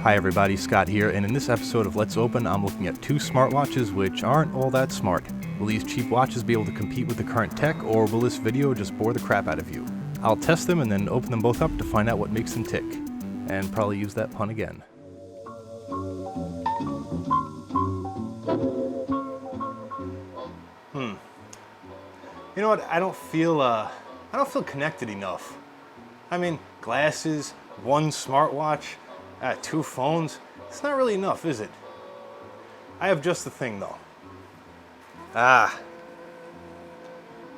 Hi everybody, Scott here, and in this episode of Let's Open, I'm looking at two smartwatches which aren't all that smart. Will these cheap watches be able to compete with the current tech, or will this video just bore the crap out of you? I'll test them and then open them both up to find out what makes them tick. And probably use that pun again. You know what, I don't feel connected enough. I mean, glasses, one smartwatch, two phones, it's not really enough, is it? I have just the thing though.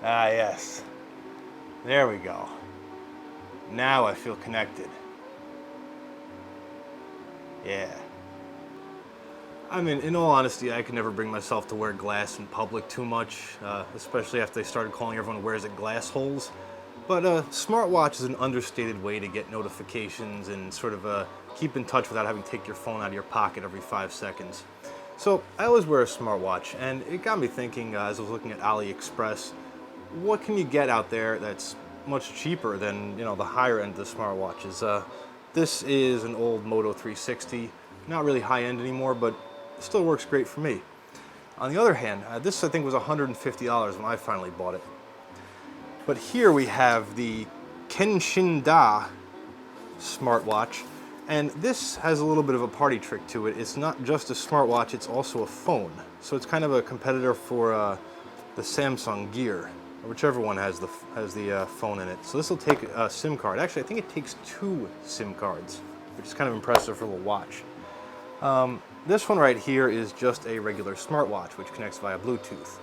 Yes. There we go. Now I feel connected. Yeah. I mean, in all honesty, I could never bring myself to wear glass in public too much, especially after they started calling everyone who wears it glass holes. But a smartwatch is an understated way to get notifications and sort of keep in touch without having to take your phone out of your pocket every 5 seconds. So I always wear a smartwatch, and it got me thinking as I was looking at AliExpress, what can you get out there that's much cheaper than, you know, the higher end of the smartwatches? This is an old Moto 360, not really high end anymore, but still works great for me. On the other hand, this I think was $150 when I finally bought it. But here we have the Kenshin smartwatch, and this has a little bit of a party trick to it. It's not just a smartwatch, it's also a phone. So it's kind of a competitor for the Samsung Gear, whichever one has the phone in it. So this will take a SIM card. Actually, I think it takes 2 SIM cards, which is kind of impressive for a little watch. This one right here is just a regular smartwatch, which connects via Bluetooth.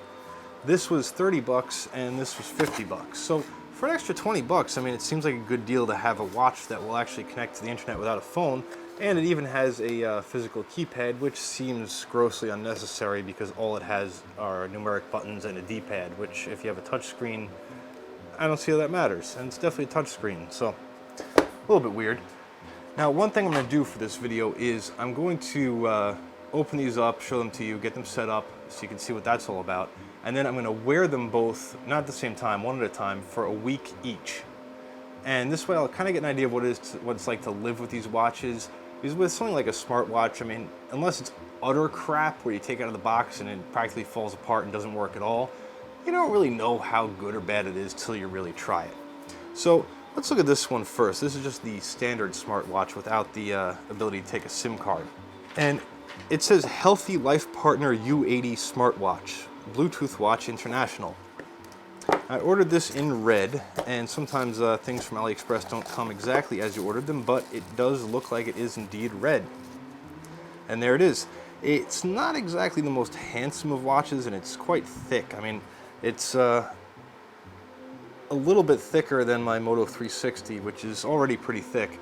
This was 30 bucks and this was 50 bucks. So for an extra 20 bucks, I mean, it seems like a good deal to have a watch that will actually connect to the internet without a phone. And it even has a physical keypad, which seems grossly unnecessary because all it has are numeric buttons and a D-pad, which if you have a touch screen, I don't see how that matters. And it's definitely a touch screen, so a little bit weird. Now, one thing I'm going to do for this video is I'm going to open these up, show them to you, get them set up so you can see what that's all about. And then I'm going to wear them both, not at the same time, one at a time, for a week each. And this way I'll kind of get an idea of what it's like to live with these watches. Because with something like a smartwatch, I mean, unless it's utter crap where you take it out of the box and it practically falls apart and doesn't work at all, you don't really know how good or bad it is till you really try it. So let's look at this one first. This is just the standard smartwatch without the ability to take a SIM card. And it says Healthy Life Partner U80 Smartwatch, Bluetooth Watch International. I ordered this in red, and sometimes things from AliExpress don't come exactly as you ordered them, but it does look like it is indeed red. And there it is. It's not exactly the most handsome of watches, and it's quite thick. I mean, it's a little bit thicker than my Moto 360, which is already pretty thick.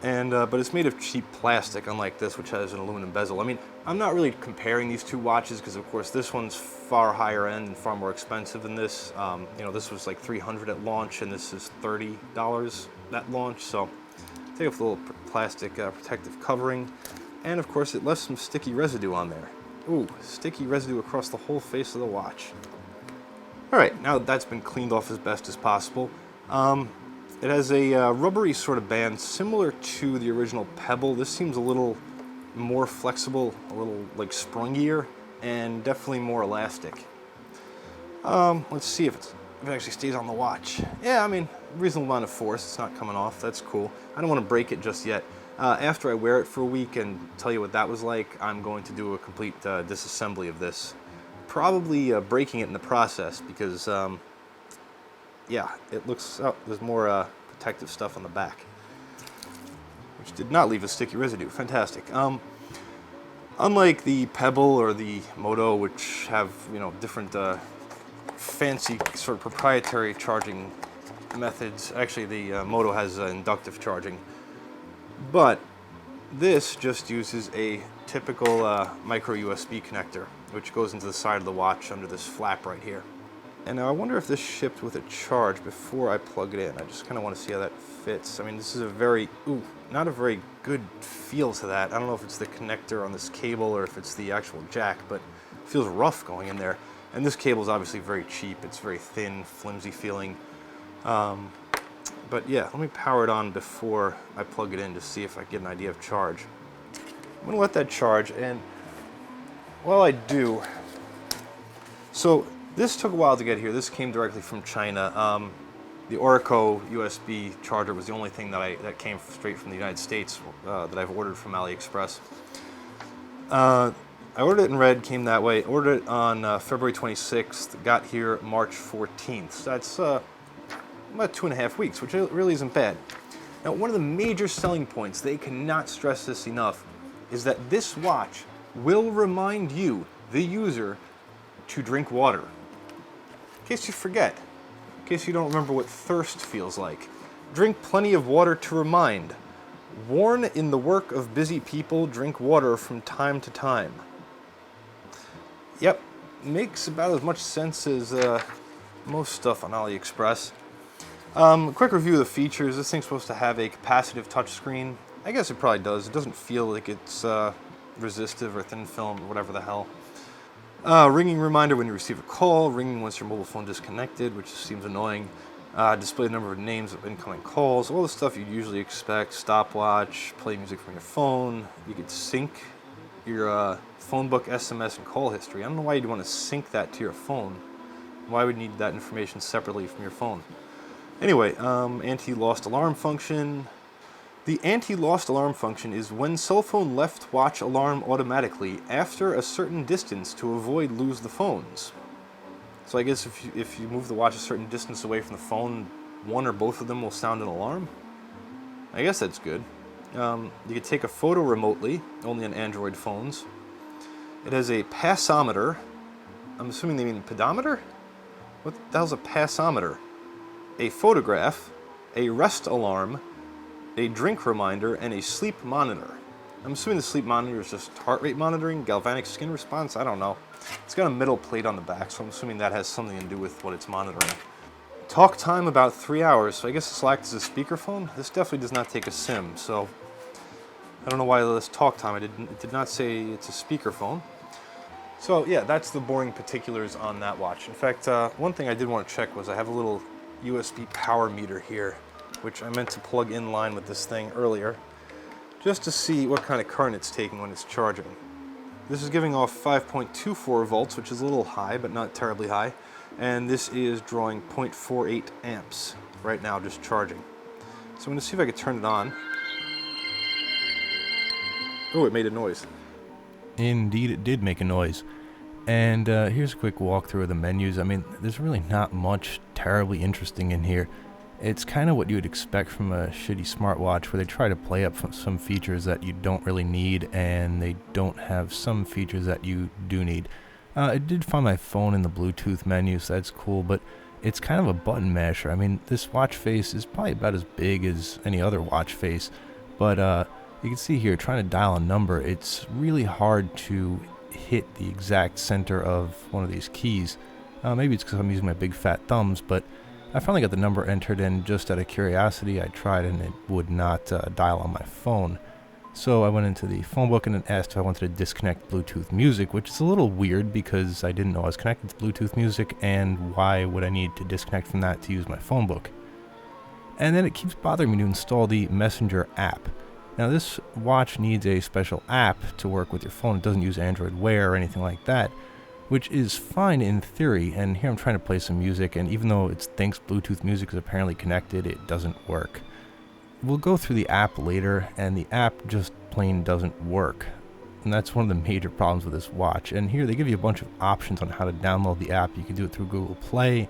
And but it's made of cheap plastic, unlike this, which has an aluminum bezel. I mean, I'm not really comparing these two watches because, of course, this one's far higher end and far more expensive than this. You know, this was like $300 at launch, and this is $30 at launch. So take off the little plastic protective covering, and of course, it left some sticky residue on there. Ooh, sticky residue across the whole face of the watch. All right, now that's been cleaned off as best as possible. It has a rubbery sort of band similar to the original Pebble. This seems a little more flexible, a little like springier, and definitely more elastic. Let's see if it actually stays on the watch. Yeah, I mean, reasonable amount of force. It's not coming off. That's cool. I don't want to break it just yet. After I wear it for a week and tell you what that was like, I'm going to do a complete disassembly of this. Probably breaking it in the process because yeah, it looks, oh, there's more protective stuff on the back, which did not leave a sticky residue. Fantastic. Unlike the Pebble or the Moto, which have, you know, different fancy sort of proprietary charging methods. Actually, the Moto has inductive charging, but this just uses a typical micro USB connector, which goes into the side of the watch under this flap right here. And now I wonder if this shipped with a charge before I plug it in. I just kind of want to see how that fits. I mean, this is a very, not a very good feel to that. I don't know if it's the connector on this cable or if it's the actual jack, but it feels rough going in there. And this cable is obviously very cheap. It's very thin, flimsy feeling. But yeah, let me power it on before I plug it in to see if I get an idea of charge. I'm gonna let that charge, and while I do, so this took a while to get here. This came directly from China. The Oracle USB charger was the only thing that came straight from the United States that I've ordered from AliExpress. I ordered it in red, came that way. Ordered it on February 26th, got here March 14th. So that's about 2.5 weeks, which really isn't bad. Now, one of the major selling points, they cannot stress this enough, is that this watch will remind you, the user, to drink water. In case you forget, in case you don't remember what thirst feels like. Drink plenty of water to remind. Warn in the work of busy people, drink water from time to time. Yep, makes about as much sense as most stuff on AliExpress. Quick review of the features. This thing's supposed to have a capacitive touchscreen. I guess it probably does. It doesn't feel like it's resistive or thin film or whatever the hell. Ringing reminder when you receive a call. Ringing once your mobile phone disconnected, which seems annoying. Display the number of names of incoming calls. All the stuff you'd usually expect. Stopwatch. Play music from your phone. You could sync your phone book, SMS, and call history. I don't know why you'd want to sync that to your phone. Why would you need that information separately from your phone? Anyway, anti-lost alarm function. The anti-lost alarm function is when cell phone left watch alarm automatically after a certain distance to avoid lose the phones. So I guess if you move the watch a certain distance away from the phone, one or both of them will sound an alarm. I guess that's good. You can take a photo remotely, only on Android phones. It has a passometer. I'm assuming they mean pedometer? What the hell's a passometer? A photograph, a rest alarm, a drink reminder, and a sleep monitor. I'm assuming the sleep monitor is just heart rate monitoring, galvanic skin response, I don't know. It's got a metal plate on the back, so I'm assuming that has something to do with what it's monitoring. Talk time about 3 hours, so I guess this acts as a speakerphone. This definitely does not take a SIM, so I don't know why this talk time, it did not say it's a speakerphone. So yeah, that's the boring particulars on that watch. In fact, one thing I did want to check was I have a little USB power meter here, which I meant to plug in line with this thing earlier, just to see what kind of current it's taking when it's charging. This is giving off 5.24 volts, which is a little high, but not terribly high, and this is drawing 0.48 amps right now, just charging. So I'm going to see if I can turn it on. Oh, it made a noise. Indeed, it did make a noise. And here's a quick walkthrough of the menus. I mean, there's really not much terribly interesting in here. It's kind of what you would expect from a shitty smartwatch, where they try to play up some features that you don't really need, and they don't have some features that you do need. I did find my phone in the Bluetooth menu, so that's cool, but it's kind of a button masher. I mean, this watch face is probably about as big as any other watch face, but you can see here, trying to dial a number, it's really hard to hit the exact center of one of these keys. Maybe it's because I'm using my big fat thumbs, but I finally got the number entered in just out of curiosity. I tried and it would not dial on my phone. So I went into the phone book and it asked if I wanted to disconnect Bluetooth music, which is a little weird because I didn't know I was connected to Bluetooth music, and why would I need to disconnect from that to use my phone book? And then it keeps bothering me to install the Messenger app. Now this watch needs a special app to work with your phone. It doesn't use Android Wear or anything like that, which is fine in theory. And here I'm trying to play some music, and even though it thinks Bluetooth music is apparently connected, it doesn't work. We'll go through the app later, and the app just plain doesn't work. And that's one of the major problems with this watch. And here they give you a bunch of options on how to download the app. You can do it through Google Play,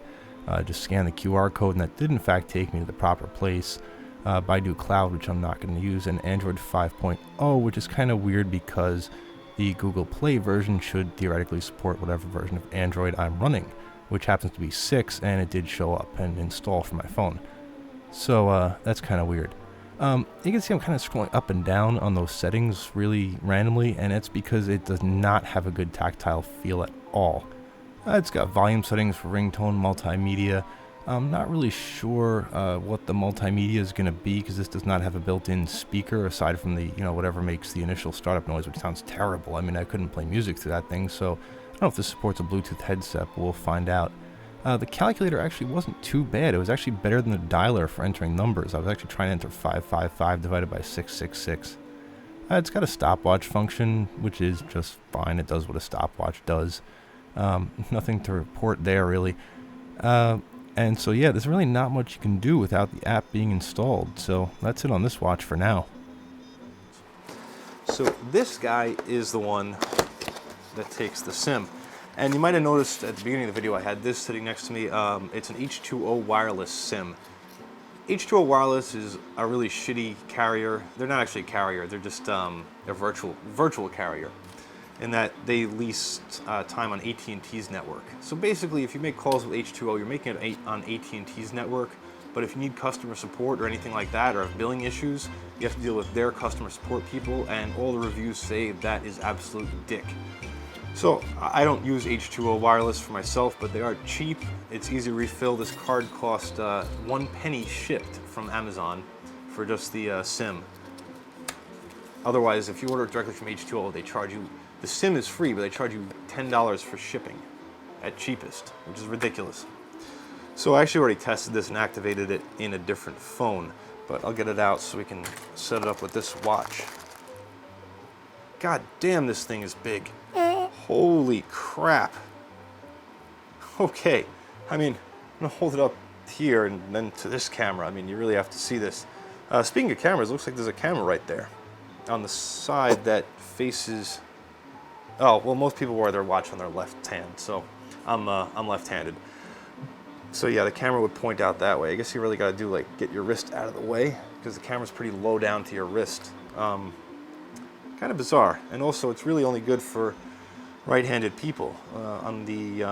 just scan the QR code, and that did in fact take me to the proper place. Baidu Cloud, which I'm not going to use, and Android 5.0, which is kind of weird because the Google Play version should theoretically support whatever version of Android I'm running, which happens to be 6, and it did show up and install for my phone. So that's kind of weird. You can see I'm kind of scrolling up and down on those settings really randomly, and it's because it does not have a good tactile feel at all. It's got volume settings for ringtone, multimedia. I'm not really sure what the multimedia is going to be, because this does not have a built-in speaker aside from the, whatever makes the initial startup noise, which sounds terrible. I mean, I couldn't play music through that thing, so I don't know if this supports a Bluetooth headset, but we'll find out. The calculator actually wasn't too bad. It was actually better than the dialer for entering numbers. I was actually trying to enter 555 divided by 666. It's got a stopwatch function, which is just fine. It does what a stopwatch does. Nothing to report there, really. And so, yeah, there's really not much you can do without the app being installed. So that's it on this watch for now. So this guy is the one that takes the SIM. And you might have noticed at the beginning of the video I had this sitting next to me. It's an H2O wireless SIM. H2O Wireless is a really shitty carrier. They're not actually a carrier, they're just a virtual carrier, in that they lease time on AT&T's network. So basically, if you make calls with H2O, you're making it on AT&T's network, but if you need customer support or anything like that, or have billing issues, you have to deal with their customer support people, and all the reviews say that is absolute dick. So I don't use H2O Wireless for myself, but they are cheap. It's easy to refill. This card cost 1 penny shipped from Amazon for just the SIM. Otherwise, if you order it directly from H2O, they charge you, the SIM is free, but they charge you $10 for shipping at cheapest, which is ridiculous. So I actually already tested this and activated it in a different phone, but I'll get it out so we can set it up with this watch. God damn, this thing is big. Holy crap. Okay, I mean, I'm gonna hold it up here and then to this camera. I mean, you really have to see this. Speaking of cameras, it looks like there's a camera right there on the side that faces, oh, well, most people wear their watch on their left hand, so I'm left-handed. So yeah, the camera would point out that way. I guess you really gotta do, like, get your wrist out of the way, because the camera's pretty low down to your wrist. Kind of bizarre. And also, it's really only good for right-handed people. On the,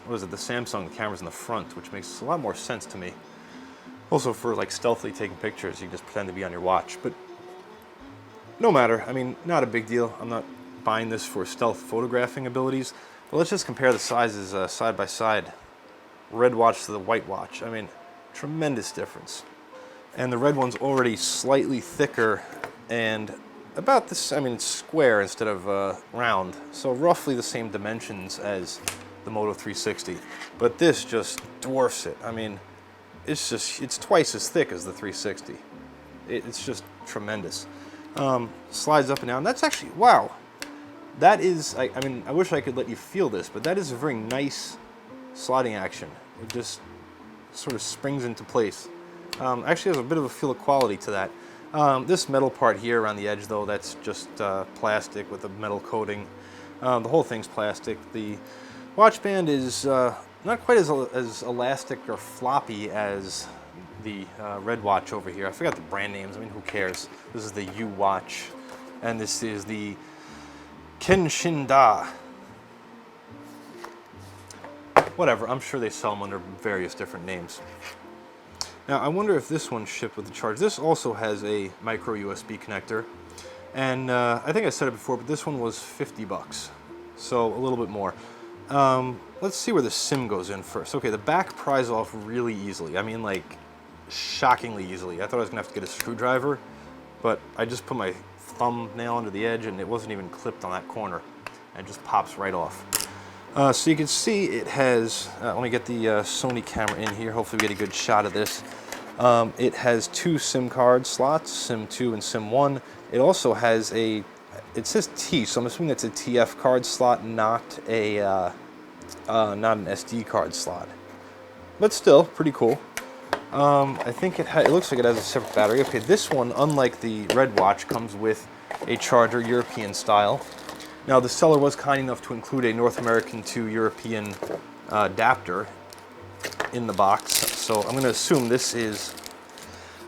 what is it, the Samsung, the camera's in the front, which makes a lot more sense to me. Also, for like stealthily taking pictures, you can just pretend to be on your watch. But no matter, I mean, not a big deal. I'm not buying this for stealth photographing abilities. But let's just compare the sizes side by side. Red watch to the white watch. I mean, tremendous difference. And the red one's already slightly thicker and about this, I mean, it's square instead of round, so roughly the same dimensions as the Moto 360. But this just dwarfs it. I mean, it's twice as thick as the 360. It's just tremendous. Slides up and down. That's actually, wow. That is, I mean, I wish I could let you feel this, but that is a very nice sliding action. It just sort of springs into place. Actually has a bit of a feel of quality to that. This metal part here around the edge, though, that's just plastic with a metal coating. The whole thing's plastic. The watch band is not quite as elastic or floppy as the red watch over here. I forgot the brand names. I mean, who cares? This is the U watch, and this is the Kenshinda. Whatever, I'm sure they sell them under various different names. Now, I wonder if this one shipped with the charge. This also has a micro USB connector, and I think I said it before, but this one was 50 bucks, so a little bit more. Let's see where the SIM goes in first. Okay, the back pries off really easily. I mean, like, shockingly easily. I thought I was gonna have to get a screwdriver, but I just put my thumbnail under the edge, and it wasn't even clipped on that corner. It just pops right off. So you can see it has, let me get the Sony camera in here, hopefully we get a good shot of this. It has 2 SIM card slots, SIM 2 and SIM 1. It also has a, it says T, so I'm assuming that's a TF card slot, not an SD card slot. But still, pretty cool. I think it looks like it has a separate battery. Okay, this one, unlike the red watch, comes with a charger, European style. Now, the seller was kind enough to include a North American to European adapter in the box. So I'm going to assume this is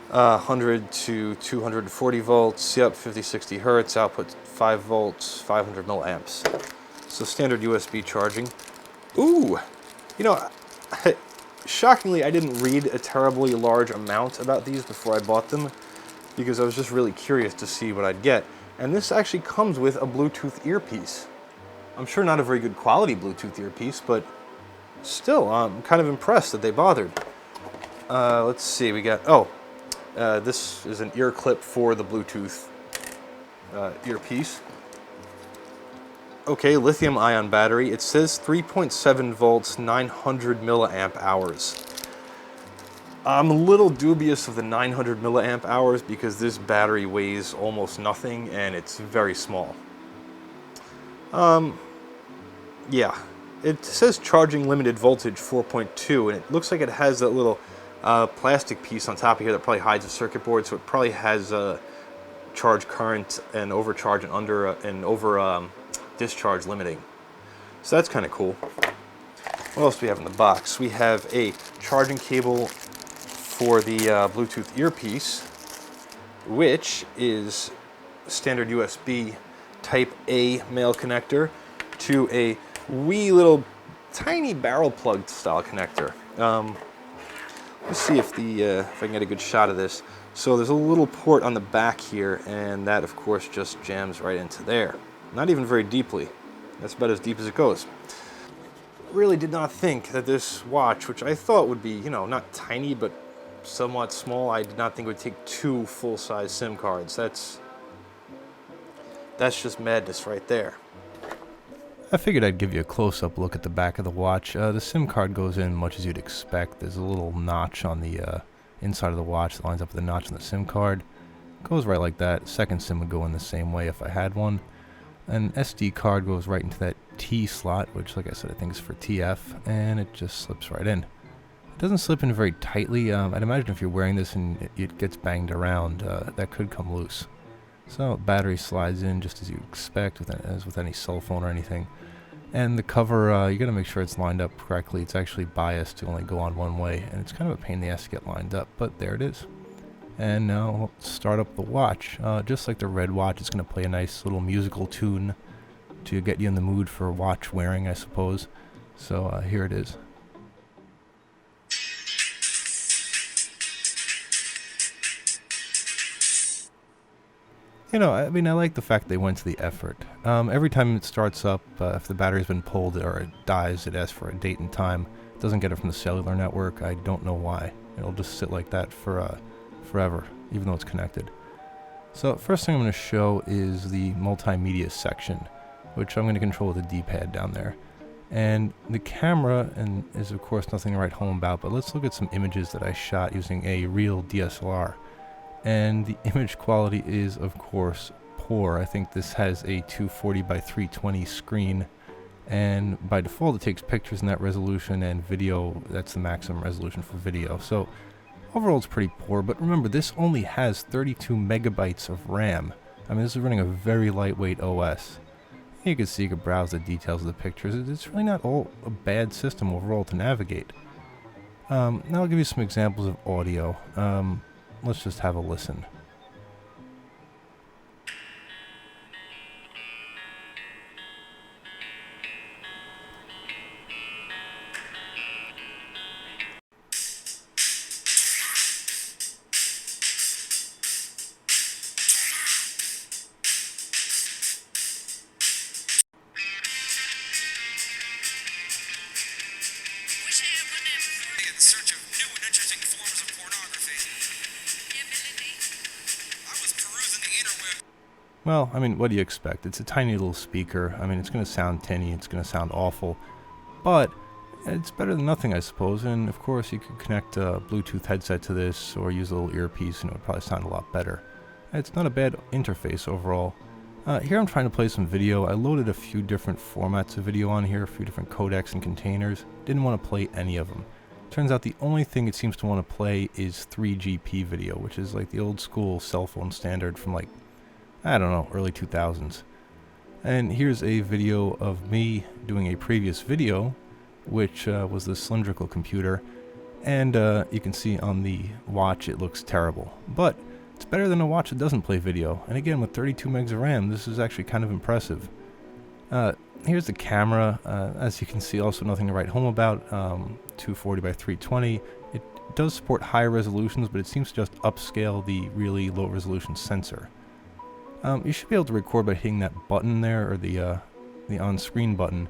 100 to 240 volts, yep, 50, 60 hertz, output 5 volts, 500 milliamps. So standard USB charging. Ooh, you know, shockingly, I didn't read a terribly large amount about these before I bought them, because I was just really curious to see what I'd get. And this actually comes with a Bluetooth earpiece. I'm sure not a very good quality Bluetooth earpiece, but still, I'm kind of impressed that they bothered. Let's see, we got, this is an ear clip for the Bluetooth earpiece. Okay, lithium ion battery. It says 3.7 volts, 900 milliamp hours. I'm a little dubious of the 900 milliamp hours because this battery weighs almost nothing and it's very small. Yeah, it says charging limited voltage 4.2, and it looks like it has that little plastic piece on top of here that probably hides the circuit board, so it probably has charge current and overcharge and over discharge limiting. So that's kind of cool. What else do we have in the box? We have a charging cable for the Bluetooth earpiece, which is standard USB Type A male connector to a wee little tiny barrel plug style connector. Let's see if I can get a good shot of this. So there's a little port on the back here, and that of course just jams right into there. Not even very deeply. That's about as deep as it goes. Really did not think that this watch, which I thought would be, you know, not tiny but somewhat small, I did not think it would take 2 full-size SIM cards. That's just madness right there. I figured I'd give you a close-up look at the back of the watch. The SIM card goes in much as you'd expect. There's a little notch on the inside of the watch that lines up with the notch on the SIM card. Goes right like that. Second SIM would go in the same way if I had one. An SD card goes right into that T slot, which, like I said, I think is for TF, and it just slips right in. It doesn't slip in very tightly. I'd imagine if you're wearing this and it gets banged around, that could come loose. So battery slides in just as you expect, as with any cell phone or anything. And the cover, you got to make sure it's lined up correctly. It's actually biased to only go on one way, and it's kind of a pain in the ass to get lined up, but there it is. And now let's start up the watch. Just like the red watch, it's going to play a nice little musical tune to get you in the mood for watch wearing, I suppose. So here it is. You know, I mean, I like the fact they went to the effort. Every time it starts up, if the battery's been pulled or it dies, it asks for a date and time. It doesn't get it from the cellular network. I don't know why. It'll just sit like that for forever, even though it's connected. So first thing I'm going to show is the multimedia section, which I'm going to control with a D-pad down there. And the camera is of course nothing to write home about, but let's look at some images that I shot using a real DSLR. And the image quality is of course poor. I think this has a 240 by 320 screen, and by default it takes pictures in that resolution, and video, that's the maximum resolution for video. So overall it's pretty poor, but remember, this only has 32 megabytes of RAM. I mean, this is running a very lightweight OS. You can see, you can browse the details of the pictures. It's really not all a bad system overall to navigate. Now I'll give you some examples of audio. Let's just have a listen. In search of new and interesting forms of pornography. I was perusing the interweb. Well, I mean, what do you expect? It's a tiny little speaker. I mean, it's going to sound tinny, it's going to sound awful, but it's better than nothing, I suppose. And of course, you could connect a Bluetooth headset to this or use a little earpiece, and it would probably sound a lot better. It's not a bad interface overall. Here I'm trying to play some video. I loaded a few different formats of video on here, a few different codecs and containers. Didn't want to play any of them. Turns out the only thing it seems to want to play is 3GP video, which is like the old school cell phone standard from, like, I don't know, early 2000s. And here's a video of me doing a previous video, which was the cylindrical computer. And you can see on the watch it looks terrible. But it's better than a watch that doesn't play video. And again, with 32 megs of RAM, this is actually kind of impressive. Here's the camera. As you can see, also nothing to write home about. 240 by 320. It does support higher resolutions, but it seems to just upscale the really low resolution sensor. You should be able to record by hitting that button there, or the on-screen button,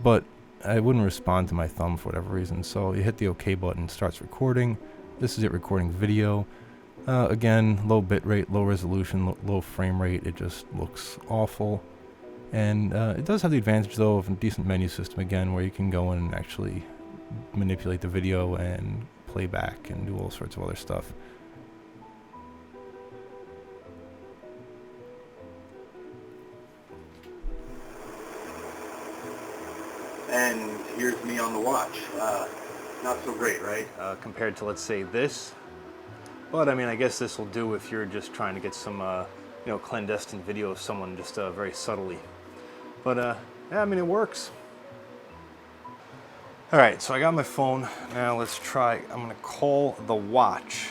but I wouldn't respond to my thumb for whatever reason. So you hit the OK button, it starts recording. This is it recording video. Again, low bitrate, low resolution, low frame rate. It just looks awful. And it does have the advantage, though, of a decent menu system, again, where you can go in and actually manipulate the video and play back and do all sorts of other stuff. And here's me on the watch. Not so great, right? Compared to, let's say, this. But, I mean, I guess this will do if you're just trying to get some, clandestine video of someone just very subtly. But, yeah, I mean, it works. All right, so I got my phone. Now let's try. I'm going to call the watch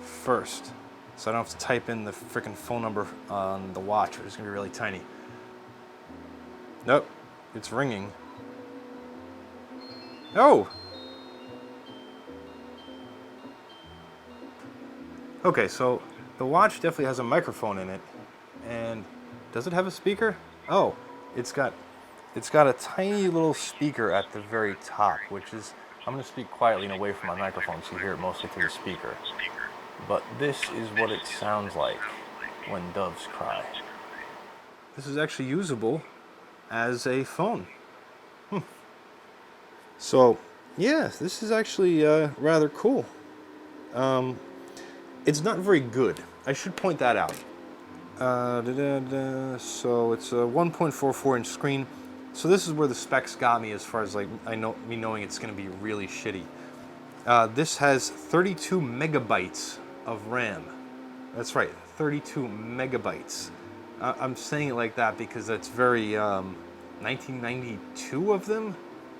first. So I don't have to type in the freaking phone number on the watch, which is going to be really tiny. Nope, it's ringing. Oh! Okay, so the watch definitely has a microphone in it. And does it have a speaker? Oh, it's got a tiny little speaker at the very top, which is, I'm going to speak quietly and away from my microphone so you hear it mostly through the speaker. But this is what it sounds like when doves cry. This is actually usable as a phone. So, yeah, this is actually rather cool. It's not very good. I should point that out. So it's a 1.44 inch screen. So this is where the specs got me as far as like me knowing it's going to be really shitty. This has 32 megabytes of RAM. That's right, 32 megabytes. I'm saying it like that because that's very 1992 of them,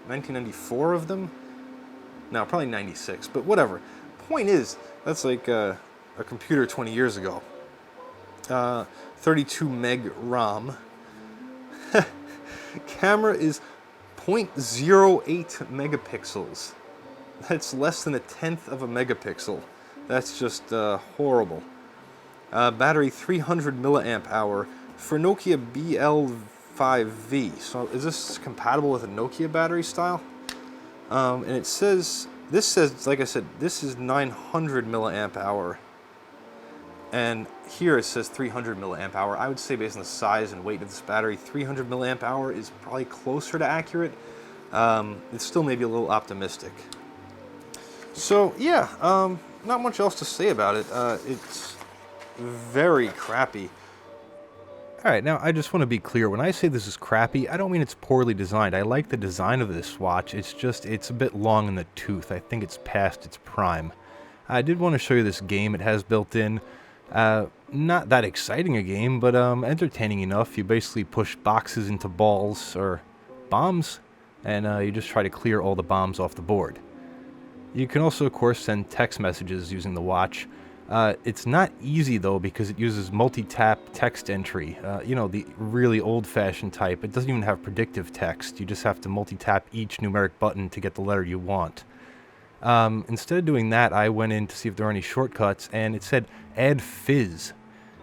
1994 of them. No, probably 96, but whatever. Point is, that's like a computer 20 years ago. 32 meg ROM. Camera is 0.08 megapixels. That's less than a tenth of a megapixel. That's just horrible. Battery 300 milliamp hour for Nokia BL5V. So is this compatible with a Nokia battery style? And it says, this says, like I said, this is 900 milliamp hour. And here it says 300 milliamp hour. I would say based on the size and weight of this battery, 300 milliamp hour is probably closer to accurate. It's still maybe a little optimistic. So yeah, not much else to say about it. It's very crappy. All right, now I just want to be clear. When I say this is crappy, I don't mean it's poorly designed. I like the design of this watch. It's just, it's a bit long in the tooth. I think it's past its prime. I did want to show you this game it has built in. Not that exciting a game, but entertaining enough. You basically push boxes into balls, or bombs, and you just try to clear all the bombs off the board. You can also, of course, send text messages using the watch. It's not easy, though, because it uses multi-tap text entry. The really old-fashioned type. It doesn't even have predictive text. You just have to multi-tap each numeric button to get the letter you want. Instead of doing that, I went in to see if there were any shortcuts, and it said add fizz.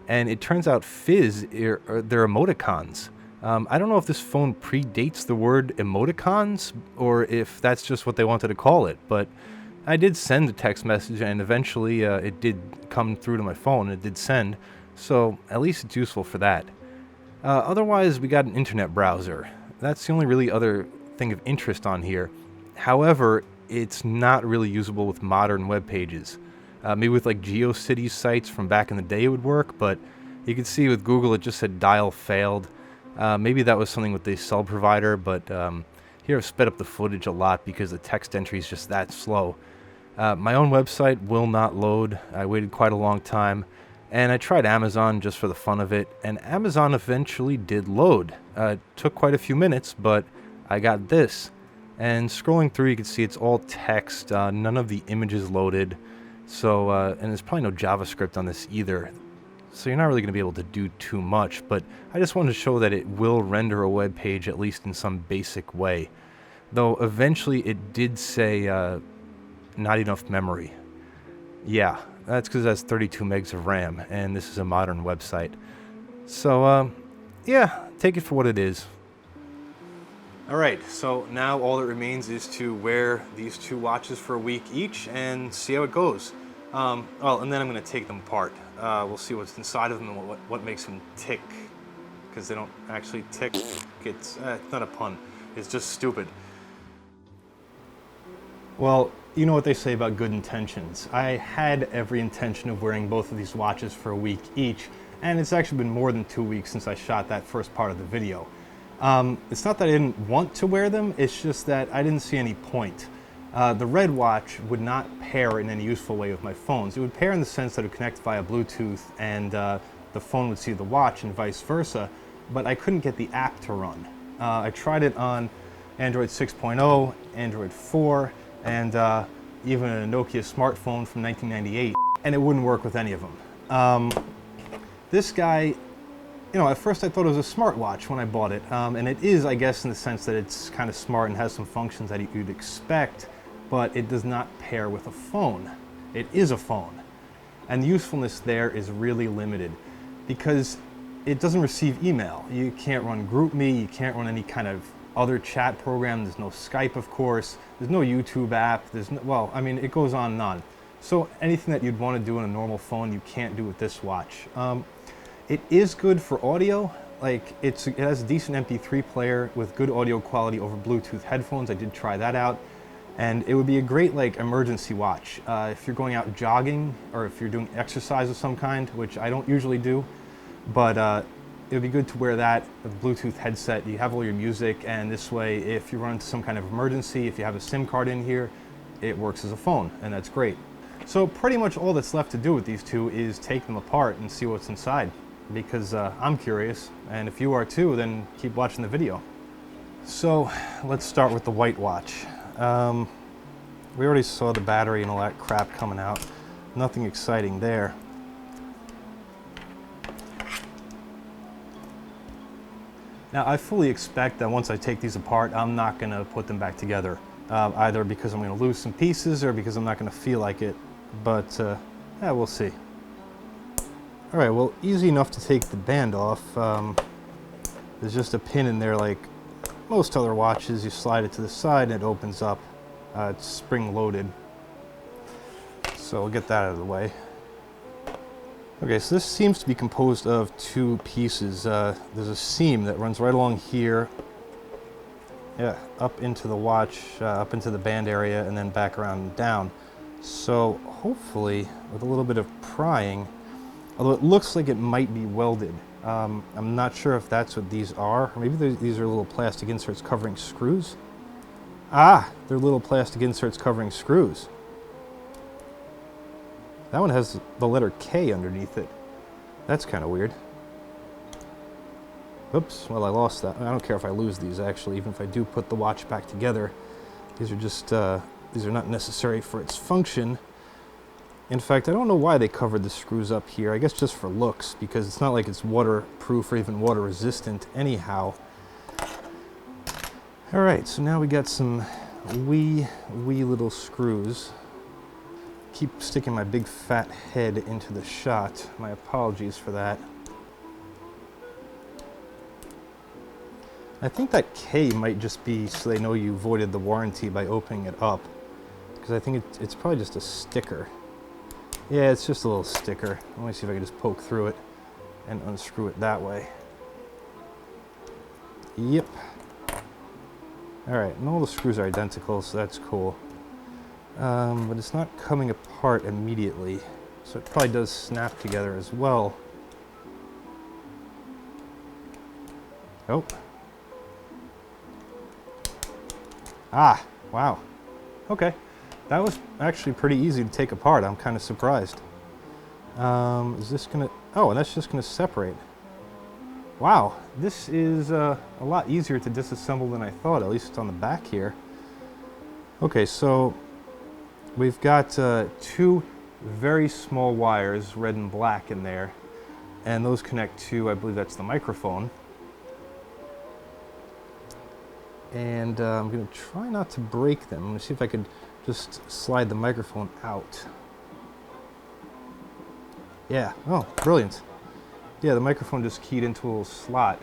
And it turns out fizz, they're emoticons. I don't know if this phone predates the word emoticons, or if that's just what they wanted to call it, but I did send a text message, and eventually it did come through to my phone. It did send, so at least it's useful for that. Otherwise, we got an internet browser. That's the only really other thing of interest on here. However, it's not really usable with modern web pages. Maybe with like GeoCities sites from back in the day it would work, but you can see with Google it just said dial failed. Maybe that was something with the cell provider, but here I've sped up the footage a lot because the text entry is just that slow. My own website will not load. I waited quite a long time, and I tried Amazon just for the fun of it, and Amazon eventually did load. It took quite a few minutes, but I got this. And scrolling through, you can see it's all text, none of the images loaded. So, and there's probably no JavaScript on this either. So you're not really going to be able to do too much, but I just wanted to show that it will render a web page at least in some basic way. Though eventually it did say not enough memory. Yeah, that's because it has 32 megs of RAM, and this is a modern website. So, yeah, take it for what it is. Alright, so now all that remains is to wear these two watches for a week each and see how it goes. And then I'm going to take them apart. We'll see what's inside of them and what makes them tick. because they don't actually tick. It's not a pun. It's just stupid. Well, you know what they say about good intentions. I had every intention of wearing both of these watches for a week each, and it's actually been more than 2 weeks since I shot that first part of the video. It's not that I didn't want to wear them, it's just that I didn't see any point. The red watch would not pair in any useful way with my phones. It would pair in the sense that it would connect via Bluetooth and the phone would see the watch and vice versa, but I couldn't get the app to run. I tried it on Android 6.0, Android 4, and even a Nokia smartphone from 1998, and it wouldn't work with any of them. This guy, you know, at first I thought it was a smartwatch when I bought it, and it is, I guess, in the sense that it's kind of smart and has some functions that you'd expect, but it does not pair with a phone. It is a phone, and the usefulness there is really limited because it doesn't receive email. You can't run GroupMe, you can't run any kind of other chat program, there's no Skype, of course, there's no YouTube app, there's no, well, I mean, it goes on and on. So anything that you'd want to do on a normal phone, you can't do with this watch. It is good for audio. Like it has a decent MP3 player with good audio quality over Bluetooth headphones. I did try that out, and it would be a great like emergency watch if you're going out jogging or if you're doing exercise of some kind, which I don't usually do. But it would be good to wear that with a Bluetooth headset. You have all your music, and this way, if you run into some kind of emergency, if you have a SIM card in here, it works as a phone, and that's great. So pretty much all that's left to do with these two is take them apart and see what's inside, because I'm curious, and if you are too, then keep watching the video. So let's start with the white watch. We already saw the battery and all that crap coming out. Nothing exciting there. Now I fully expect that once I take these apart, I'm not going to put them back together, either because I'm going to lose some pieces or because I'm not going to feel like it, but yeah, we'll see. Alright, well, easy enough to take the band off. There's just a pin in there like most other watches. You slide it to the side and it opens up. It's spring loaded. So we'll get that out of the way. Okay, so this seems to be composed of two pieces. There's a seam that runs right along here, yeah, up into the watch, up into the band area, and then back around and down. So hopefully, with a little bit of prying, although it looks like it might be welded, I'm not sure if that's what these are. Or maybe these are little plastic inserts covering screws. Ah, they're little plastic inserts covering screws. That one has the letter K underneath it. That's kind of weird. Oops, well I lost that. I don't care if I lose these actually, even if I do put the watch back together. These are just, these are not necessary for its function. In fact, I don't know why they covered the screws up here. I guess just for looks, because it's not like it's waterproof or even water resistant anyhow. Alright, so now we got some wee little screws. Keep sticking my big fat head into the shot. My apologies for that. I think that K might just be so they know you voided the warranty by opening it up. Because I think it's probably just a sticker. Yeah, it's just a little sticker. Let me see if I can just poke through it and unscrew it that way. Yep. Alright, and all the screws are identical, so that's cool. But it's not coming apart immediately, so it probably does snap together as well. Oh. Ah, wow. Okay. That was actually pretty easy to take apart. I'm kind of surprised. Is this gonna... Oh, and that's just gonna separate. Wow, this is a lot easier to disassemble than I thought, at least on the back here. Okay, so we've got two very small wires, red and black, in there, and those connect to, I believe that's the microphone. And I'm going to try not to break them. I'm going to see if I could just slide the microphone out. Yeah, oh, brilliant. Yeah, the microphone just keyed into a little slot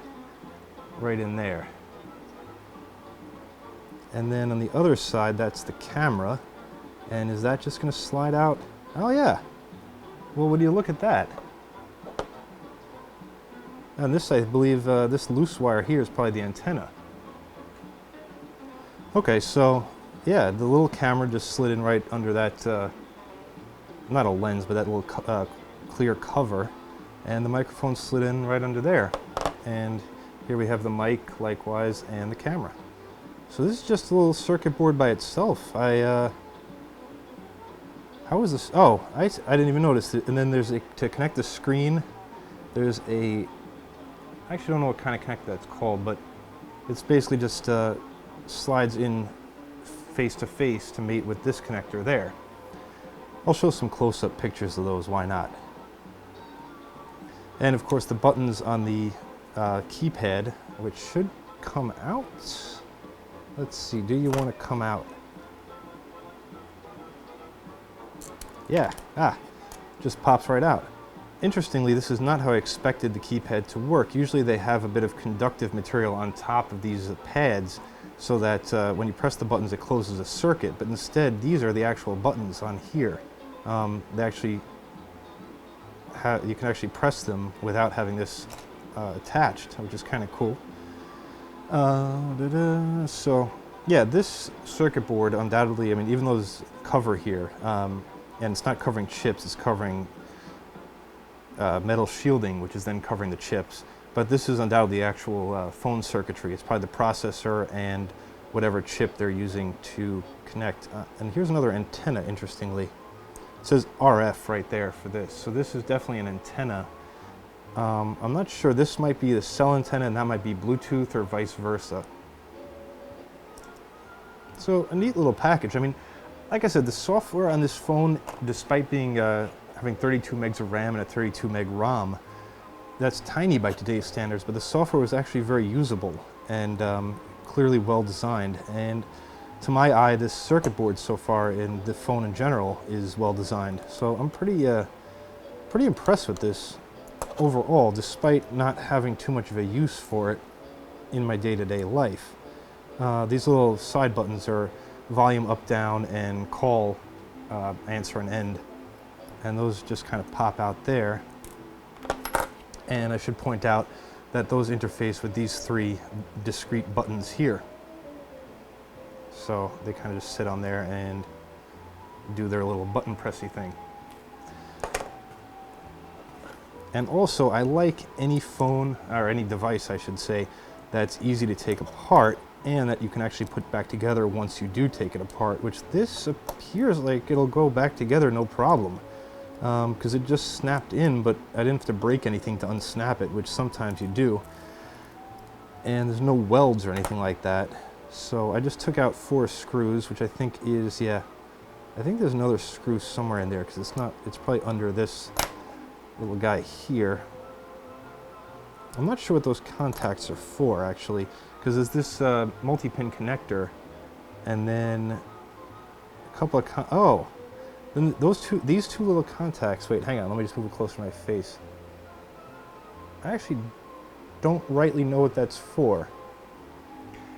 right in there. And then on the other side, that's the camera. And is that just going to slide out? Oh yeah. Well, would you look at that? And this, I believe, this loose wire here is probably the antenna. Okay, so yeah, the little camera just slid in right under that, not a lens, but that little clear cover, and the microphone slid in right under there. And here we have the mic, likewise, and the camera. So this is just a little circuit board by itself. How is this? Oh, I didn't even notice it. And then there's to connect the screen, there's I actually don't know what kind of connector that's called, but it's basically just slides in face to face to mate with this connector there. I'll show some close-up pictures of those, why not? And of course the buttons on the keypad, which should come out. Let's see, do you want to come out? Yeah, just pops right out. Interestingly, this is not how I expected the keypad to work. Usually they have a bit of conductive material on top of these pads so that when you press the buttons it closes a circuit, but instead these are the actual buttons on here. They actually you can actually press them without having this attached, which is kind of cool. So yeah, this circuit board undoubtedly, I mean, even though there's cover here, and it's not covering chips, it's covering metal shielding, which is then covering the chips. But this is undoubtedly the actual phone circuitry. It's probably the processor and whatever chip they're using to connect. And here's another antenna, interestingly. It says RF right there for this. So this is definitely an antenna. I'm not sure. This might be the cell antenna and that might be Bluetooth or vice versa. So a neat little package. I mean, like I said, the software on this phone, despite being having 32 megs of RAM and a 32 meg ROM, that's tiny by today's standards, but the software was actually very usable and clearly well designed. And to my eye, this circuit board so far in the phone in general is well designed. So I'm pretty impressed with this overall, despite not having too much of a use for it in my day-to-day life. These little side buttons are volume up, down, and call, answer and end. And those just kind of pop out there. And I should point out that those interface with these three discrete buttons here. So they kind of just sit on there and do their little button pressy thing. And also, I like any phone, or any device I should say, that's easy to take apart and that you can actually put back together once you do take it apart, which this appears like it'll go back together no problem. Because it just snapped in, but I didn't have to break anything to unsnap it, which sometimes you do. And there's no welds or anything like that. So I just took out 4 screws, which I think is, yeah, I think there's another screw somewhere in there, because it's probably under this little guy here. I'm not sure what those contacts are for, actually, because there's this multi-pin connector, and then a couple of, then these two little contacts, wait, hang on, let me just move it closer to my face. I actually don't rightly know what that's for.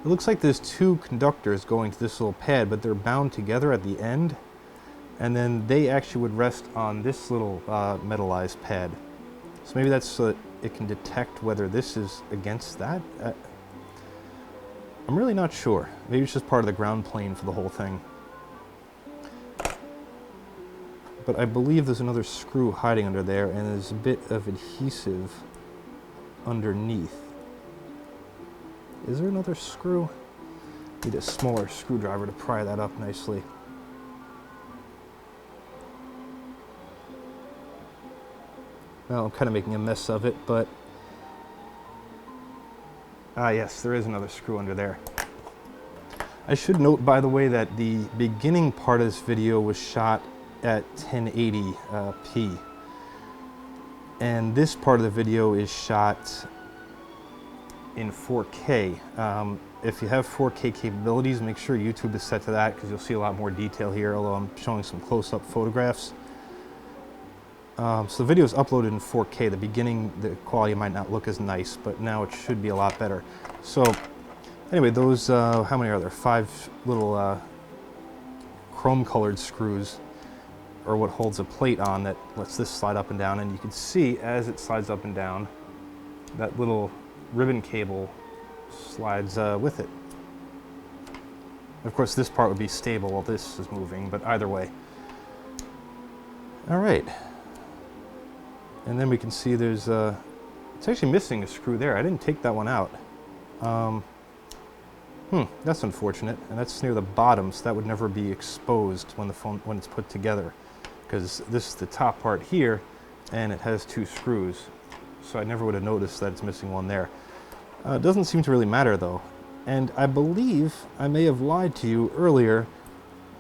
It looks like there's 2 conductors going to this little pad, but they're bound together at the end, and then they actually would rest on this little metallized pad. So maybe that's so that it can detect whether this is against that. I'm really not sure. Maybe it's just part of the ground plane for the whole thing. But I believe there's another screw hiding under there, and there's a bit of adhesive underneath. Is there another screw? Need a smaller screwdriver to pry that up nicely. Well, I'm kind of making a mess of it, but yes, there is another screw under there. I should note, by the way, that the beginning part of this video was shot at 1080p, and this part of the video is shot in 4K. If you have 4K capabilities, make sure YouTube is set to that, because you'll see a lot more detail here, although I'm showing some close-up photographs. So the video is uploaded in 4K. The beginning, the quality might not look as nice, but now it should be a lot better. So anyway, those, how many are there? 5 little chrome-colored screws, or what holds a plate on that lets this slide up and down. And you can see as it slides up and down, that little ribbon cable slides with it. Of course, this part would be stable while this is moving, but either way. All right. And then we can see there's it's actually missing a screw there. I didn't take that one out. That's unfortunate, and that's near the bottom, so that would never be exposed when it's put together, because this is the top part here, and it has 2 screws, so I never would have noticed that it's missing one there. It doesn't seem to really matter though, and I believe I may have lied to you earlier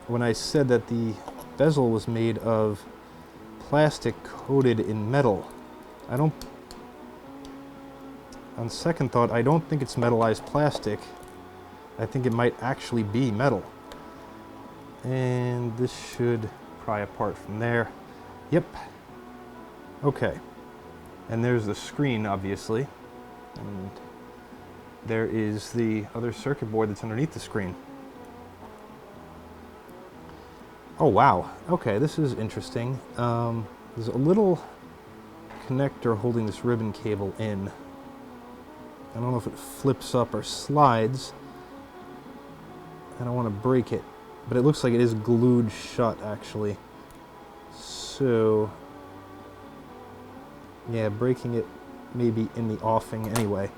when I said that the bezel was made of plastic coated in metal. On second thought, I don't think it's metallized plastic. I think it might actually be metal. And this should pry apart from there. Yep. Okay. And there's the screen, obviously. And there is the other circuit board that's underneath the screen. Oh, wow. Okay, this is interesting. There's a little connector holding this ribbon cable in. I don't know if it flips up or slides. I don't want to break it, but it looks like it is glued shut, actually. So, yeah, breaking it may be in the offing anyway.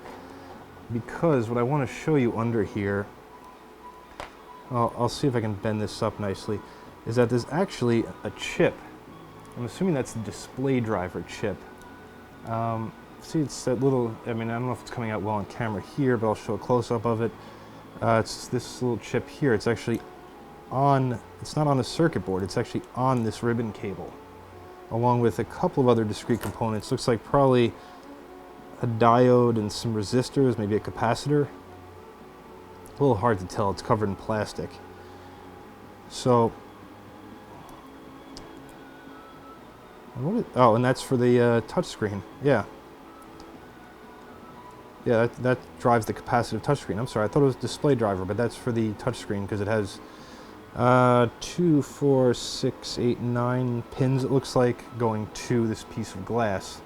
Because what I want to show you under here, I'll see if I can bend this up nicely, is that there's actually a chip. I'm assuming that's the display driver chip. See, it's that little, I mean, I don't know if it's coming out well on camera here, but I'll show a close-up of it. It's this little chip here. It's actually on, it's not on the circuit board, it's actually on this ribbon cable, along with a couple of other discrete components. Looks like probably a diode and some resistors, maybe a capacitor. A little hard to tell, it's covered in plastic. So, oh, and that's for the touchscreen, yeah. Yeah, that drives the capacitive touchscreen. I'm sorry, I thought it was display driver, but that's for the touchscreen because it has 2, 4, 6, 8, 9 pins, it looks like, going to this piece of glass.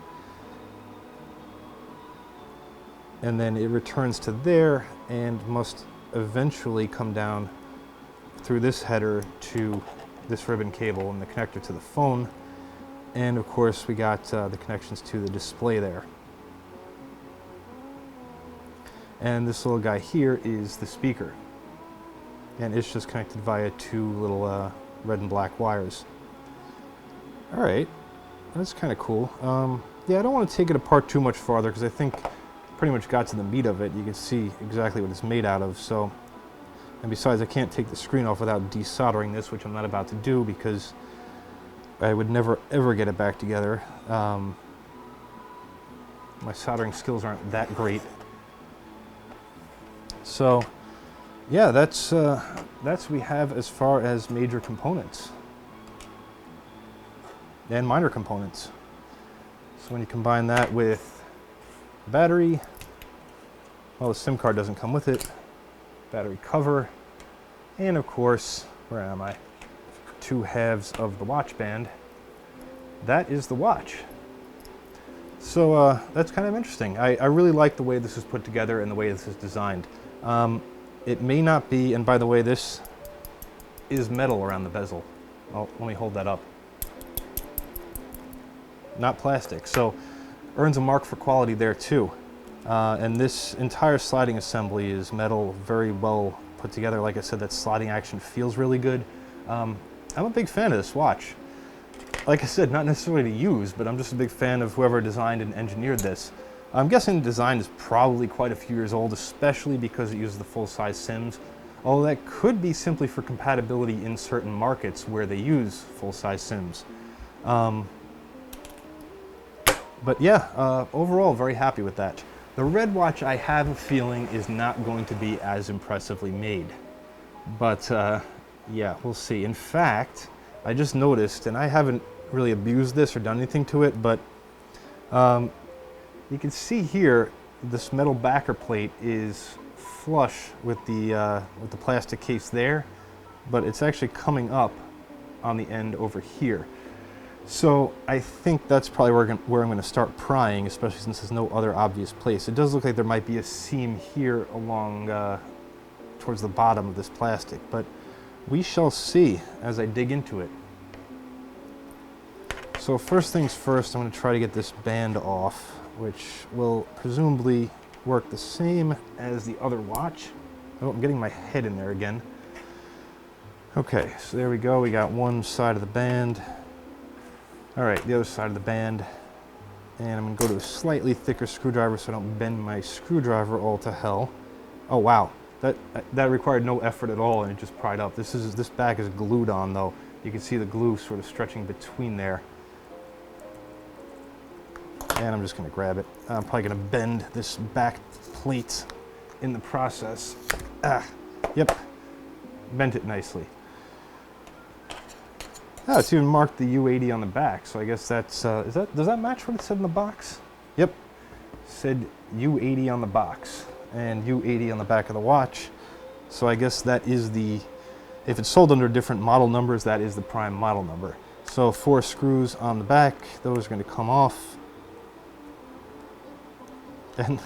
And then it returns to there and must eventually come down through this header to this ribbon cable and the connector to the phone. And of course, we got the connections to the display there. And this little guy here is the speaker. And it's just connected via 2 little red and black wires. All right, that's kind of cool. Yeah, I don't want to take it apart too much farther because I think pretty much got to the meat of it. You can see exactly what it's made out of. So, and besides, I can't take the screen off without desoldering this, which I'm not about to do because I would never ever get it back together. My soldering skills aren't that great. So, yeah, that's what we have as far as major components and minor components. So when you combine that with the battery, well, the SIM card doesn't come with it, battery cover, and of course, where am I? 2 halves of the watch band. That is the watch. So that's kind of interesting. I really like the way this is put together and the way this is designed. It may not be, and by the way, this is metal around the bezel. Oh, let me hold that up. Not plastic, so earns a mark for quality there too. And this entire sliding assembly is metal, very well put together. Like I said, that sliding action feels really good. I'm a big fan of this watch. Like I said, not necessarily to use, but I'm just a big fan of whoever designed and engineered this. I'm guessing the design is probably quite a few years old, especially because it uses the full-size SIMs. Although that could be simply for compatibility in certain markets where they use full-size SIMs. But yeah, overall, very happy with that. The red watch, I have a feeling, is not going to be as impressively made. But yeah, we'll see. In fact, I just noticed, and I haven't really abused this or done anything to it, but you can see here, this metal backer plate is flush with the plastic case there, but it's actually coming up on the end over here. So I think that's probably where I'm going to start prying, especially since there's no other obvious place. It does look like there might be a seam here along towards the bottom of this plastic, but we shall see as I dig into it. So first things first, I'm going to try to get this band off, which will presumably work the same as the other watch. Oh, I'm getting my head in there again. Okay, so there we go. We got one side of the band. All right, the other side of the band. And I'm going to go to a slightly thicker screwdriver so I don't bend my screwdriver all to hell. Oh, wow. That required no effort at all, and it just pried up. This back is glued on, though. You can see the glue sort of stretching between there. And I'm just going to grab it. I'm probably going to bend this back plate in the process. Yep. Bent it nicely. Oh, it's even marked the U80 on the back, so I guess that's, does that match what it said in the box? Yep. Said U80 on the box and U80 on the back of the watch. So I guess that is if it's sold under different model numbers, that is the prime model number. So 4 screws on the back, those are going to come off. And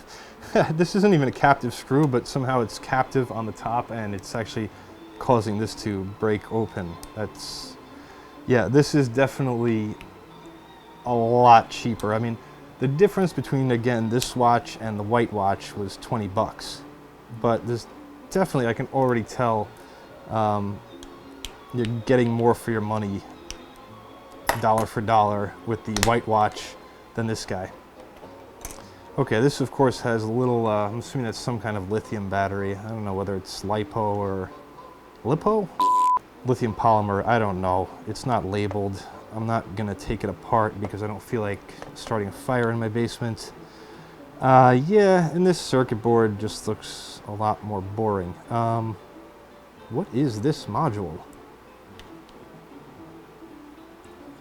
this isn't even a captive screw, but somehow it's captive on the top and it's actually causing this to break open. Yeah, this is definitely a lot cheaper. I mean, the difference between, again, this watch and the white watch was 20 bucks. But there's definitely, I can already tell, you're getting more for your money, dollar for dollar, with the white watch than this guy. Okay, this of course has a little, I'm assuming that's some kind of lithium battery. I don't know whether it's LiPo or LiPo? Lithium polymer, I don't know. It's not labeled. I'm not gonna take it apart because I don't feel like starting a fire in my basement. Yeah, and this circuit board just looks a lot more boring. What is this module?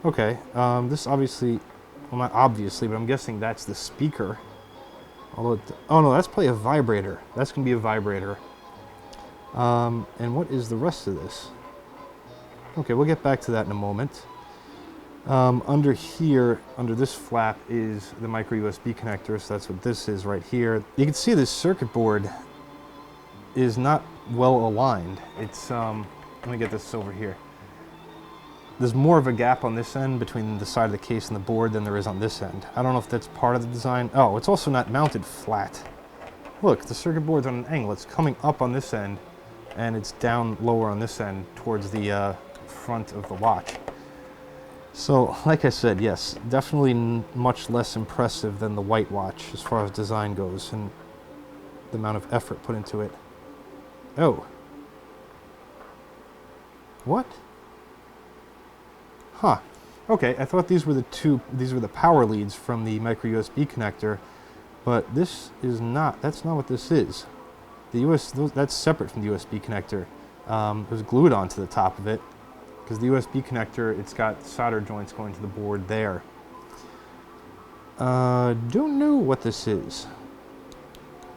Okay, this obviously, well not obviously, but I'm guessing that's the speaker. Although, oh no, that's probably a vibrator. That's gonna be a vibrator. And what is the rest of this? Okay, we'll get back to that in a moment. Under here, under this flap, is the micro USB connector, so that's what this is right here. You can see this circuit board is not well aligned. It's, let me get this over here. There's more of a gap on this end between the side of the case and the board than there is on this end. I don't know if that's part of the design. Oh, it's also not mounted flat. Look, the circuit board's on an angle. It's coming up on this end, and it's down lower on this end towards the front of the watch. So, like I said, yes, definitely much less impressive than the white watch as far as design goes and the amount of effort put into it. Oh. What? Huh. Okay, I thought these were the power leads from the micro USB connector, but this is not, that's not what this is. That's separate from the USB connector. It was glued onto the top of it, because the USB connector, it's got solder joints going to the board there. Don't know what this is.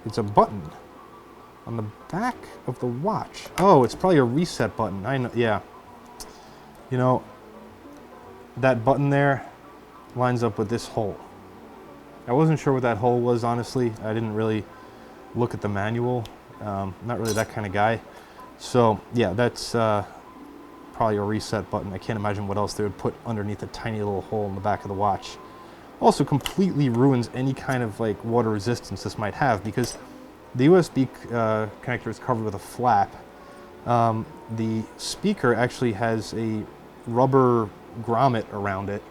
It's a button on the back of the watch. Oh, it's probably a reset button. I know, yeah. You know, that button there lines up with this hole. I wasn't sure what that hole was, honestly. I didn't really look at the manual. Not really that kind of guy. So, yeah, that's probably a reset button. I can't imagine what else they would put underneath a tiny little hole in the back of the watch. Also completely ruins any kind of like water resistance this might have, because the USB connector is covered with a flap. The speaker actually has a rubber grommet around it,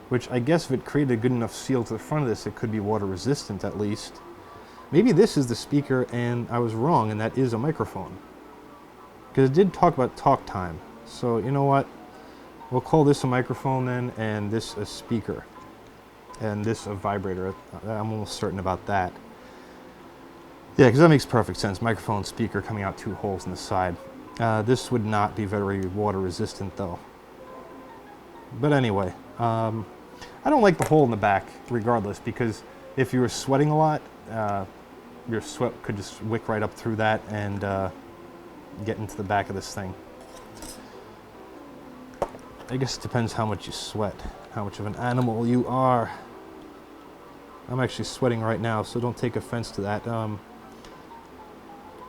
which I guess if it created a good enough seal to the front of this, it could be water resistant at least. Maybe this is the speaker and I was wrong and that is a microphone, because it did talk about talk time. So you know what, we'll call this a microphone then, and this a speaker, and this a vibrator. I'm almost certain about that. Yeah, because that makes perfect sense. Microphone, speaker coming out 2 holes in the side. This would not be very water resistant though. But anyway, I don't like the hole in the back regardless, because if you were sweating a lot, your sweat could just wick right up through that and get into the back of this thing. I guess it depends how much you sweat. how much of an animal you are. I'm actually sweating right now, so don't take offense to that.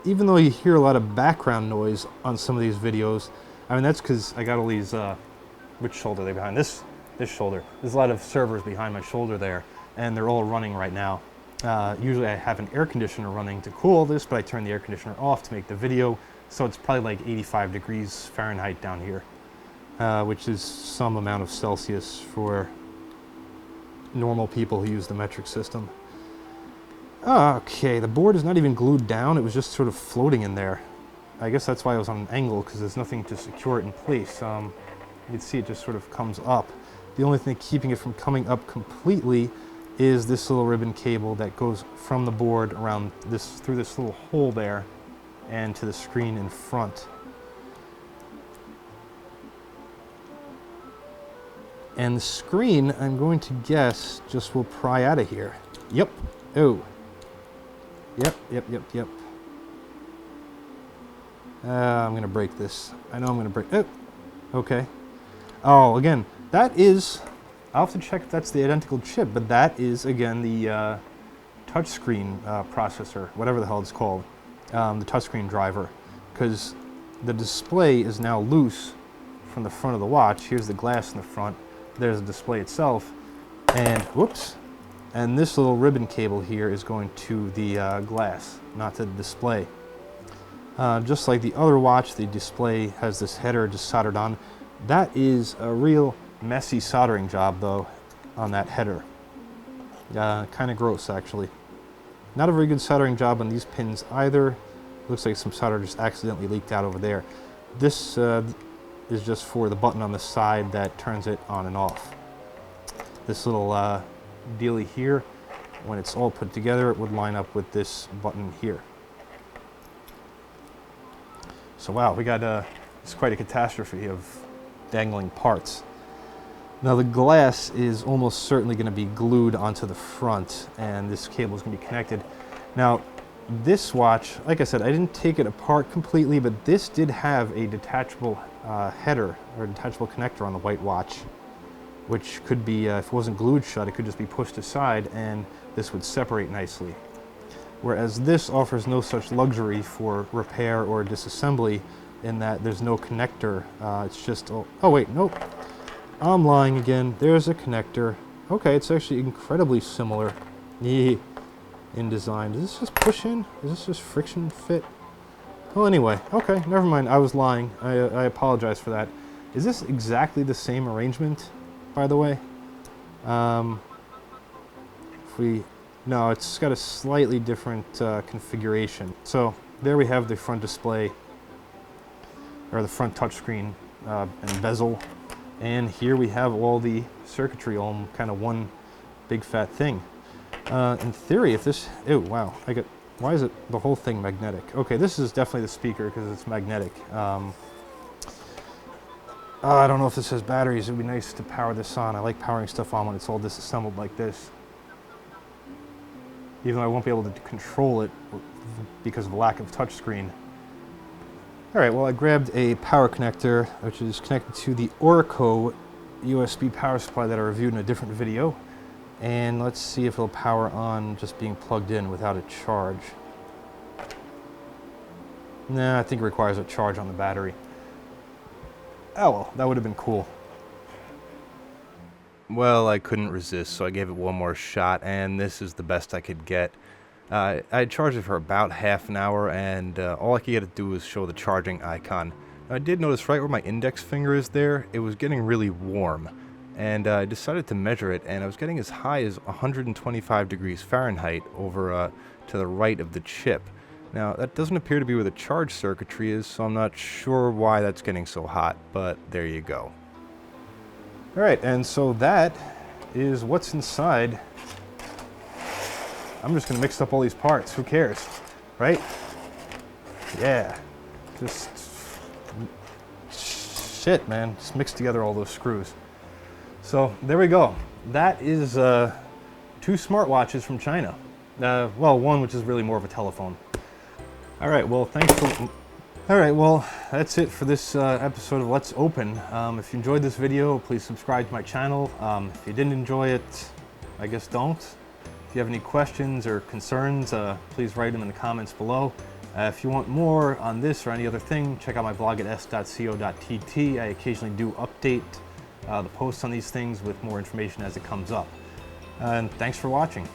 Even though you hear a lot of background noise on some of these videos, I mean, that's because I got all these, which shoulder are they behind? This shoulder. There's a lot of servers behind my shoulder there, and they're all running right now. Usually I have an air conditioner running to cool this, but I turn the air conditioner off to make the video, so it's probably like 85 degrees Fahrenheit down here, which is some amount of Celsius for normal people who use the metric system. Okay, the board is not even glued down, it was just sort of floating in there. I guess that's why it was on an angle, because there's nothing to secure it in place. You can see it just sort of comes up. The only thing keeping it from coming up completely is this little ribbon cable that goes from the board around this, through this little hole there, and to the screen in front. And the screen, I'm going to guess, just will pry out of here. Yep. Oh. Yep. I'm going to break this. I know I'm going to break... Oh. Okay. Oh, again, that is... I'll have to check if that's the identical chip, but that is, again, the touchscreen processor, whatever the hell it's called, the touchscreen driver, because the display is now loose from the front of the watch. Here's the glass in the front. There's the display itself, and whoops, and this little ribbon cable here is going to the glass, not to the display. Just like the other watch, the display has this header just soldered on. That is a real messy soldering job, though, on that header. Kind of gross, actually. Not a very good soldering job on these pins either. Looks like some solder just accidentally leaked out over there. This is just for the button on the side that turns it on and off. This little dealie here, when it's all put together, it would line up with this button here. So wow, we got it's quite a catastrophe of dangling parts. Now the glass is almost certainly going to be glued onto the front, and this cable is going to be connected. Now this watch, like I said, I didn't take it apart completely, but this did have a detachable header or detachable connector on the white watch, which could be, if it wasn't glued shut, it could just be pushed aside and this would separate nicely. Whereas this offers no such luxury for repair or disassembly, in that there's no connector. It's just, oh wait, nope. I'm lying again. There's a connector. Okay, it's actually incredibly similar in design. Does this just push in? Is this just friction fit? Well, anyway, okay, never mind. I was lying. I apologize for that. Is this exactly the same arrangement, by the way? No, it's got a slightly different configuration. So there we have the front display, or the front touchscreen and bezel. And here we have all the circuitry, all kind of one big fat thing. In theory, if this, oh wow, why is it the whole thing magnetic? Okay, this is definitely the speaker because it's magnetic. I don't know if this has batteries. It would be nice to power this on. I like powering stuff on when it's all disassembled like this. Even though I won't be able to control it because of a lack of touchscreen. All right, well, I grabbed a power connector, which is connected to the Oracle USB power supply that I reviewed in a different video. And let's see if it'll power on just being plugged in without a charge. Nah, I think it requires a charge on the battery. Oh well, that would have been cool. Well, I couldn't resist, so I gave it one more shot, and this is the best I could get. I charged it for about half an hour, and all I could get it to do was show the charging icon. I did notice right where my index finger is there, it was getting really warm. And I decided to measure it, and I was getting as high as 125 degrees Fahrenheit over to the right of the chip. Now, that doesn't appear to be where the charge circuitry is, so I'm not sure why that's getting so hot, but there you go. Alright, and so that is what's inside. I'm just going to mix up all these parts, who cares, right? Yeah, just shit, man, just mix together all those screws. So there we go. That is 2 smartwatches from China. Well, one which is really more of a telephone. All right, well, thanks for... Alright, well, that's it for this episode of Let's Open. If you enjoyed this video, please subscribe to my channel. If you didn't enjoy it, I guess don't. If you have any questions or concerns, please write them in the comments below. If you want more on this or any other thing, check out my blog at s.co.tt. I occasionally do update the posts on these things with more information as it comes up. And thanks for watching.